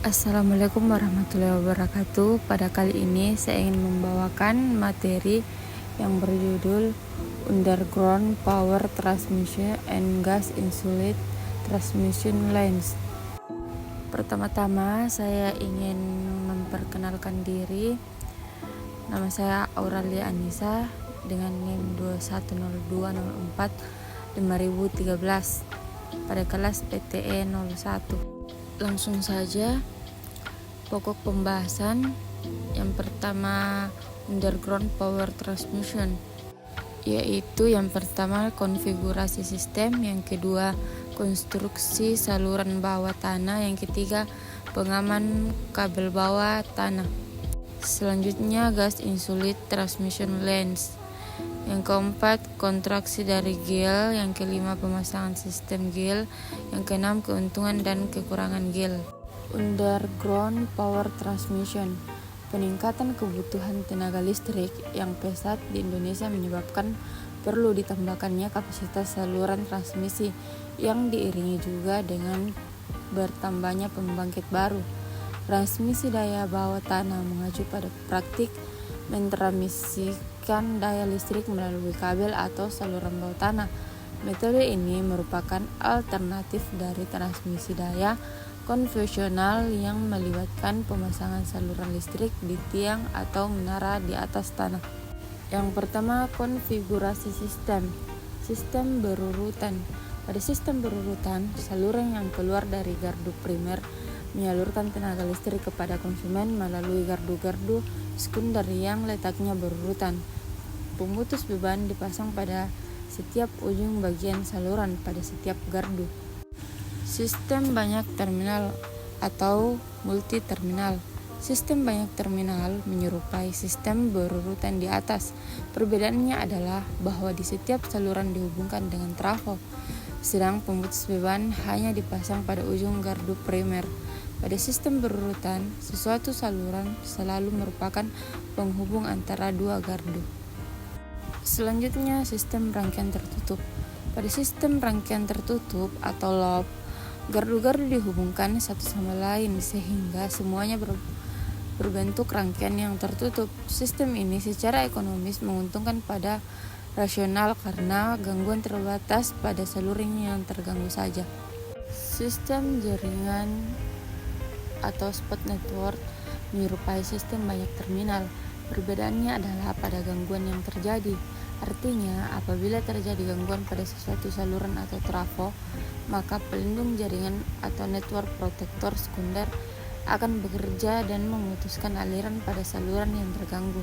Assalamualaikum warahmatullahi wabarakatuh. Pada kali ini saya ingin membawakan materi yang berjudul Underground Power Transmission and Gas Insulated Transmission Lines. Pertama-tama saya ingin memperkenalkan diri. Nama saya Auralia Anissa dengan NIM 210204-5013 pada kelas PTE 01. Langsung saja, pokok pembahasan yang pertama underground power transmission, yaitu yang pertama konfigurasi sistem, yang kedua konstruksi saluran bawah tanah, yang ketiga pengaman kabel bawah tanah. Selanjutnya gas insulated transmission lines, yang keempat kontraksi dari gel, yang kelima pemasangan sistem gel, yang keenam keuntungan dan kekurangan gel. Underground power transmission, peningkatan kebutuhan tenaga listrik yang pesat di Indonesia menyebabkan perlu ditambahkannya kapasitas saluran transmisi yang diiringi juga dengan bertambahnya pembangkit baru. Transmisi daya bawah tanah mengacu pada praktik mentransmisikan daya listrik melalui kabel atau saluran bawah tanah. Metode ini merupakan alternatif dari transmisi daya konvensional yang melibatkan pemasangan saluran listrik di tiang atau menara di atas tanah. Yang pertama, konfigurasi sistem. Sistem berurutan. Pada sistem berurutan, saluran yang keluar dari gardu primer menyalurkan tenaga listrik kepada konsumen melalui gardu-gardu sekunder yang letaknya berurutan. Pemutus beban dipasang pada setiap ujung bagian saluran pada setiap gardu. Sistem banyak terminal atau multi terminal. Sistem banyak terminal menyerupai sistem berurutan di atas. Perbedaannya adalah bahwa di setiap saluran dihubungkan dengan trafo, sedang pemutus beban hanya dipasang pada ujung gardu primer. Pada sistem berurutan, suatu saluran selalu merupakan penghubung antara dua gardu. Selanjutnya, sistem rangkaian tertutup. Pada sistem rangkaian tertutup atau loop, gardu-gardu dihubungkan satu sama lain sehingga semuanya berbentuk rangkaian yang tertutup. Sistem ini secara ekonomis menguntungkan pada rasional karena gangguan terbatas pada saluran yang terganggu saja. Sistem jaringan atau spot network menyerupai sistem banyak terminal. Perbedaannya adalah pada gangguan yang terjadi. Artinya, apabila terjadi gangguan pada sesuatu saluran atau trafo, maka pelindung jaringan atau network protector sekunder akan bekerja dan memutuskan aliran pada saluran yang terganggu.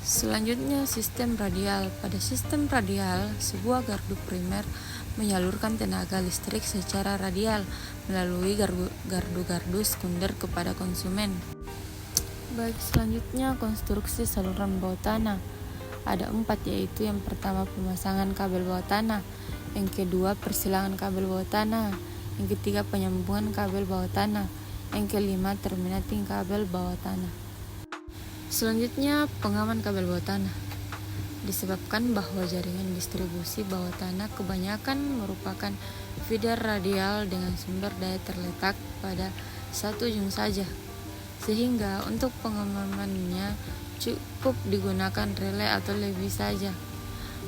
Selanjutnya, sistem radial. Pada sistem radial, sebuah gardu primer menyalurkan tenaga listrik secara radial melalui gardu-gardu sekunder kepada konsumen. Baik, selanjutnya konstruksi saluran bawah tanah. Ada 4, yaitu yang pertama pemasangan kabel bawah tanah, yang kedua persilangan kabel bawah tanah, yang ketiga penyambungan kabel bawah tanah, yang kelima terminating kabel bawah tanah. Selanjutnya pengaman kabel bawah tanah. Disebabkan bahwa jaringan distribusi bawah tanah kebanyakan merupakan feeder radial dengan sumber daya terletak pada satu ujung saja, sehingga untuk pengamanannya cukup digunakan relay atau lebih saja.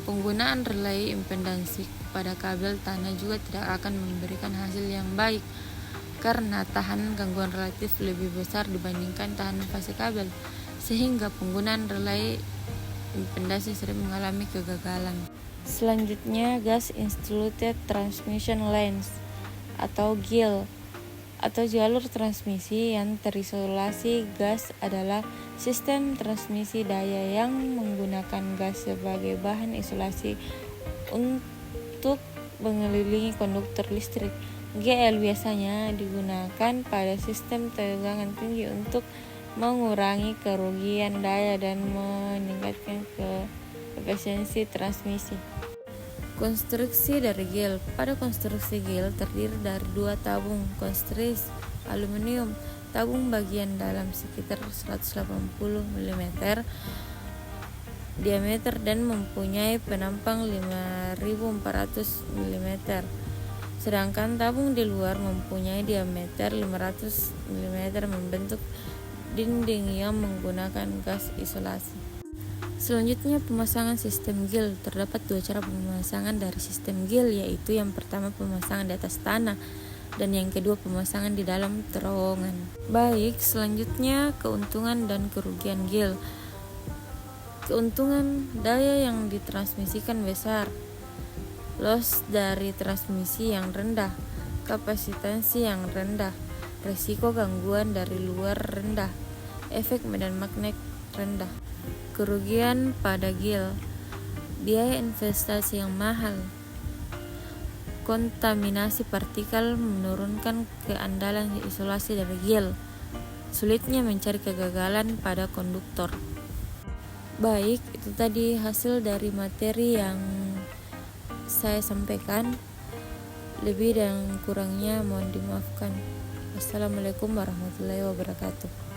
Penggunaan relay impedansi pada kabel tanah juga tidak akan memberikan hasil yang baik karena tahanan gangguan relatif lebih besar dibandingkan tahanan fase kabel, sehingga penggunaan relay impedansi sering mengalami kegagalan. Selanjutnya, gas insulated transmission lines atau GIL atau jalur transmisi yang terisolasi gas adalah sistem transmisi daya yang menggunakan gas sebagai bahan isolasi untuk mengelilingi konduktor listrik. GL biasanya digunakan pada sistem tegangan tinggi untuk mengurangi kerugian daya dan meningkatkan efisiensi transmisi. Konstruksi dari gel. Pada konstruksi gel terdiri dari 2 tabung konstris aluminium. Tabung bagian dalam sekitar 180 mm diameter dan mempunyai penampang 5400 mm. sedangkan tabung di luar mempunyai diameter 500 mm membentuk dinding yang menggunakan gas isolasi. Selanjutnya, pemasangan sistem gil. Terdapat dua cara pemasangan dari sistem gil, yaitu yang pertama pemasangan di atas tanah dan yang kedua pemasangan di dalam terowongan. Baik, selanjutnya keuntungan dan kerugian gil. Keuntungan, daya yang ditransmisikan besar, loss dari transmisi yang rendah, kapasitansi yang rendah, risiko gangguan dari luar rendah, efek medan magnet rendah. Kerugian pada gil, biaya investasi yang mahal, kontaminasi partikel menurunkan keandalan isolasi dari gil, sulitnya mencari kegagalan pada konduktor. Baik, itu tadi hasil dari materi yang saya sampaikan. Lebih dan kurangnya mohon dimaafkan. Wassalamualaikum warahmatullahi wabarakatuh.